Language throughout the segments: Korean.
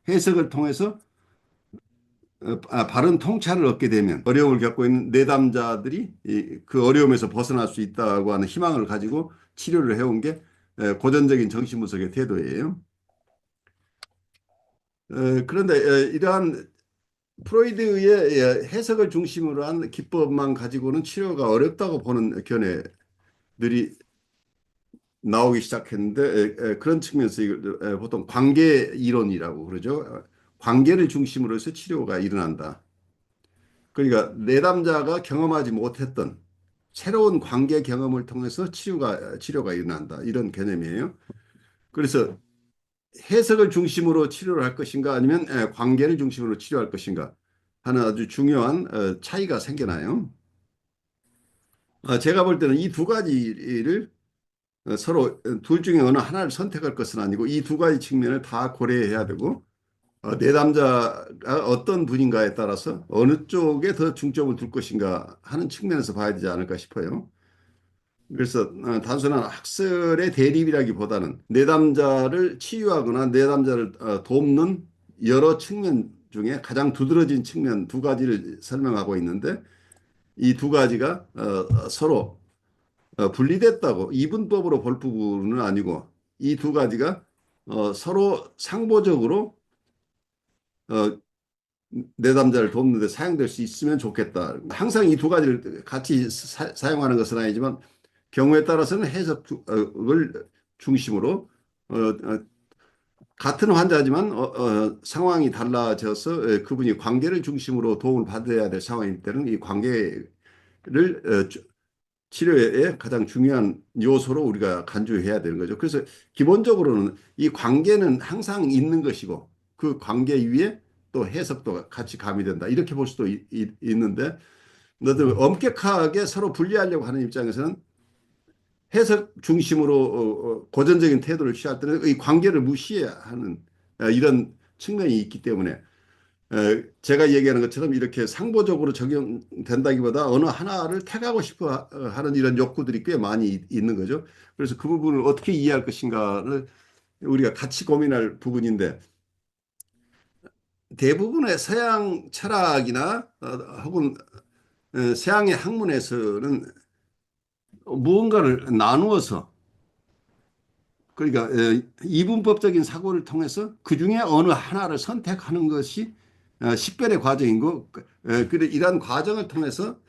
해석을 통해서 바른 통찰을 얻게 되면 어려움을 겪고 있는 내담자들이 그 어려움에서 벗어날 수 있다고 하는 희망을 가지고 치료를 해온 게 고전적인 정신분석의 태도예요. 그런데 이러한 프로이드의 해석을 중심으로 한 기법만 가지고는 치료가 어렵다고 보는 견해들이 나오기 시작했는데 그런 측면에서 이걸 보통 관계 이론이라고 그러죠. 관계를 중심으로 해서 치료가 일어난다. 그러니까 내담자가 경험하지 못했던 새로운 관계 경험을 통해서 치료가 일어난다. 이런 개념이에요. 그래서 해석을 중심으로 치료를 할 것인가 아니면 관계를 중심으로 치료할 것인가 하는 아주 중요한 차이가 생겨나요. 제가 볼 때는 이 두 가지를 서로 둘 중에 어느 하나를 선택할 것은 아니고 이 두 가지 측면을 다 고려해야 되고 내담자가 어떤 분인가에 따라서 어느 쪽에 더 중점을 둘 것인가 하는 측면에서 봐야 되지 않을까 싶어요. 그래서 단순한 학설의 대립이라기보다는 내담자를 치유하거나 내담자를 돕는 여러 측면 중에 가장 두드러진 측면 두 가지를 설명하고 있는데 이 두 가지가 서로 분리됐다고 이분법으로 볼 부분은 아니고 이 두 가지가 서로 상보적으로 어, 내담자를 돕는 데 사용될 수 있으면 좋겠다. 항상 이 두 가지를 같이 사용하는 것은 아니지만 경우에 따라서는 해석을 중심으로 같은 환자지만 상황이 달라져서 그분이 관계를 중심으로 도움을 받아야 될 상황일 때는 이 관계를 치료의 가장 중요한 요소로 우리가 간주해야 되는 거죠. 그래서 기본적으로는 이 관계는 항상 있는 것이고 그 관계 위에 또 해석도 같이 가미된다. 이렇게 볼 수도 있는데 너들 엄격하게 서로 분리하려고 하는 입장에서는 해석 중심으로 고전적인 태도를 취할 때는 이 관계를 무시해야 하는 이런 측면이 있기 때문에 제가 얘기하는 것처럼 이렇게 상보적으로 적용된다기보다 어느 하나를 택하고 싶어 하는 이런 욕구들이 꽤 많이 있는 거죠. 그래서 그 부분을 어떻게 이해할 것인가를 우리가 같이 고민할 부분인데 대부분의 서양 철학이나 혹은 서양의 학문에서는 무언가를 나누어서 그러니까 이분법적인 사고를 통해서 그중에 어느 하나를 선택하는 것이 식별의 과정이고 그래 이러한 과정을 통해서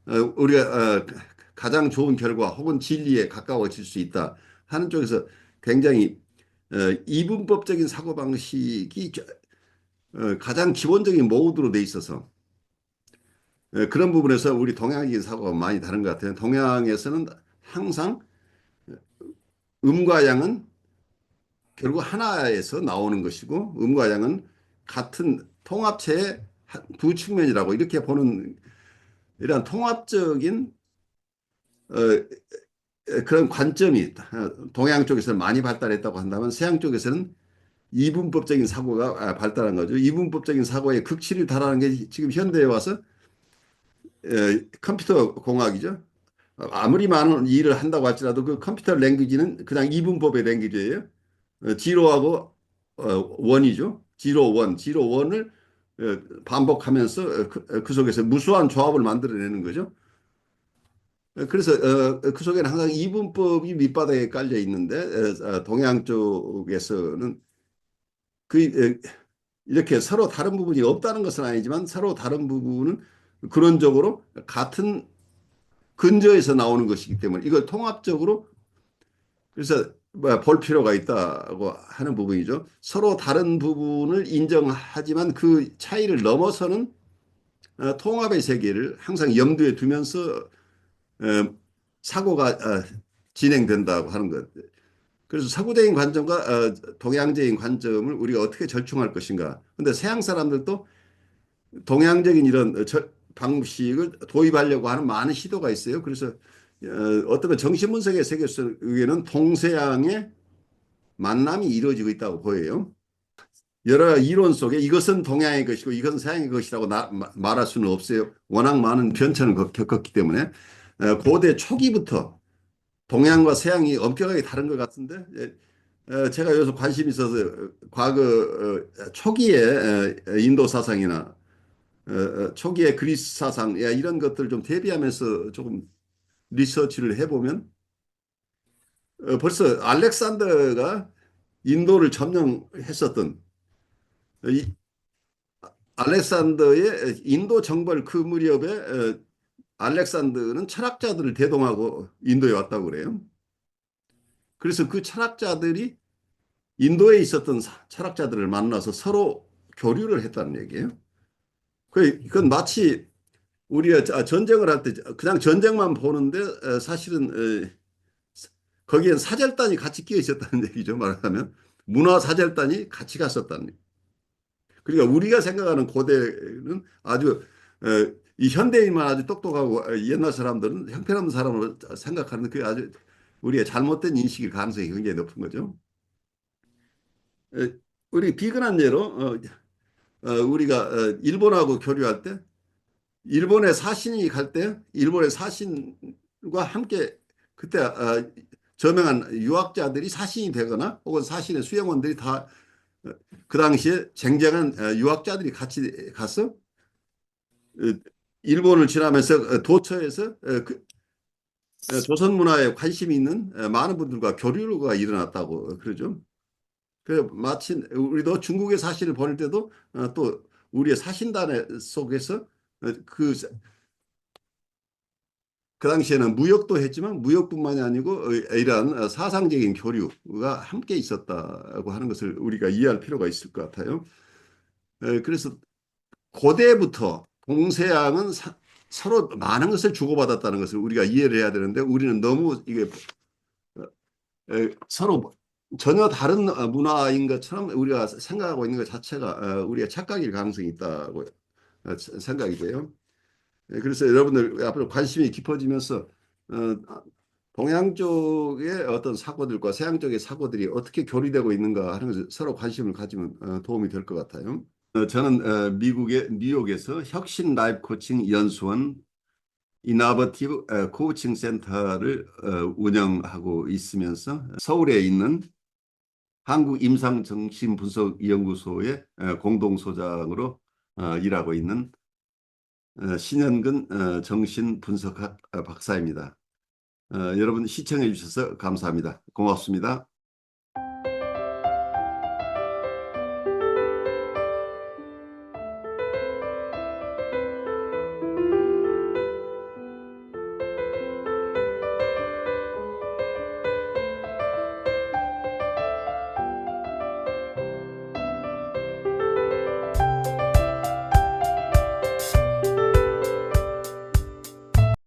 우리가 가장 좋은 결과 혹은 진리에 가까워질 수 있다 하는 쪽에서 굉장히 이분법적인 사고방식이 가장 기본적인 모드로 돼 있어서 그런 부분에서 우리 동양적인 사고가 많이 다른 것 같아요. 동양에서는 항상 음과 양은 결국 하나에서 나오는 것이고 음과 양은 같은 통합체의 두 측면이라고 이렇게 보는 이러한 통합적인 그런 관점이 동양 쪽에서 많이 발달했다고 한다면 서양 쪽에서는 이분법적인 사고가 발달한 거죠. 이분법적인 사고의 극치를 달하는 게 지금 현대에 와서 컴퓨터 공학이죠. 아무리 많은 일을 한다고 할지라도 그 컴퓨터 랭귀지는 그냥 이분법의 랭귀지예요. 지로하고 원이죠. 지로 원, 지로 원을 반복하면서 그 속에서 무수한 조합을 만들어내는 거죠. 그래서 그 속에는 항상 이분법이 밑바닥에 깔려 있는데 동양 쪽에서는 그 이렇게 서로 다른 부분이 없다는 것은 아니지만 서로 다른 부분은 근원적으로 같은 근저에서 나오는 것이기 때문에 이걸 통합적으로 그래서 뭐볼 필요가 있다고 하는 부분이죠. 서로 다른 부분을 인정하지만 그 차이를 넘어서는 통합의 세계를 항상 염두에 두면서 사고가 진행된다고 하는 것. 그래서 서구적인 관점과 동양적인 관점을 우리가 어떻게 절충할 것인가. 근데 서양 사람들도 동양적인 이런 방식을 도입하려고 하는 많은 시도가 있어요. 그래서 어떤 정신분석의 세계 속에는 동서양의 만남이 이루어지고 있다고 보여요. 여러 이론 속에 이것은 동양의 것이고 이것은 서양의 것이라고 말할 수는 없어요. 워낙 많은 변천을 겪었기 때문에 고대 초기부터 동양과 서양이 엄격하게 다른 것 같은데 제가 요즘 관심이 있어서 과거 초기에 인도 사상이나 초기에 그리스 사상 야, 이런 것들 좀 대비하면서 조금 리서치를 해보면 벌써 알렉산더가 인도를 점령했었던 이 알렉산더의 인도 정벌 그 무렵에 알렉산더는 철학자들을 대동하고 인도에 왔다고 그래요. 그래서 그 철학자들이 인도에 있었던 철학자들을 만나서 서로 교류를 했다는 얘기예요. 그건 마치 우리가 전쟁을 할 때 그냥 전쟁만 보는데 사실은 거기엔 사절단이 같이 끼어 있었다는 얘기죠. 말하자면 문화사절단이 같이 갔었다는 얘기. 그러니까 우리가 생각하는 고대는 아주 이 현대인만 아주 똑똑하고 옛날 사람들은 형편없는 사람으로 생각하는 그 아주 우리의 잘못된 인식일 가능성이 굉장히 높은 거죠. 에, 우리 비근한 예로 우리가 일본하고 교류할 때 일본의 사신이 갈 때 일본의 사신과 함께 그때 저명한 유학자들이 사신이 되거나 혹은 사신의 수행원들이 다 그 당시에 쟁쟁한 유학자들이 같이 가서 일본을 지나면서 도처에서 조선 문화에 관심이 있는 많은 분들과 교류가 일어났다고 그러죠. 그 마치 우리도 중국의 사신을 보낼 때도 또 우리의 사신단의 속에서 그 그 당시에는 무역도 했지만 무역뿐만이 아니고 이러한 사상적인 교류가 함께 있었다고 하는 것을 우리가 이해할 필요가 있을 것 같아요. 그래서 고대부터 동서양은 서로 많은 것을 주고받았다는 것을 우리가 이해를 해야 되는데 우리는 너무 이게 서로 전혀 다른 문화인 것처럼 우리가 생각하고 있는 것 자체가 우리가 착각일 가능성이 있다고 생각이 돼요. 그래서 여러분들 앞으로 관심이 깊어지면서 동양 쪽의 어떤 사고들과 서양 쪽의 사고들이 어떻게 교류되고 있는가 하는 것을 서로 관심을 가지면 도움이 될 것 같아요. 저는 미국의 뉴욕에서 혁신 라이프 코칭 연수원 이나버티브 코칭 센터를 운영하고 있으면서 서울에 있는 한국임상정신분석연구소의 공동소장으로 일하고 있는 신현근 정신분석학 박사입니다. 여러분 시청해 주셔서 감사합니다. 고맙습니다.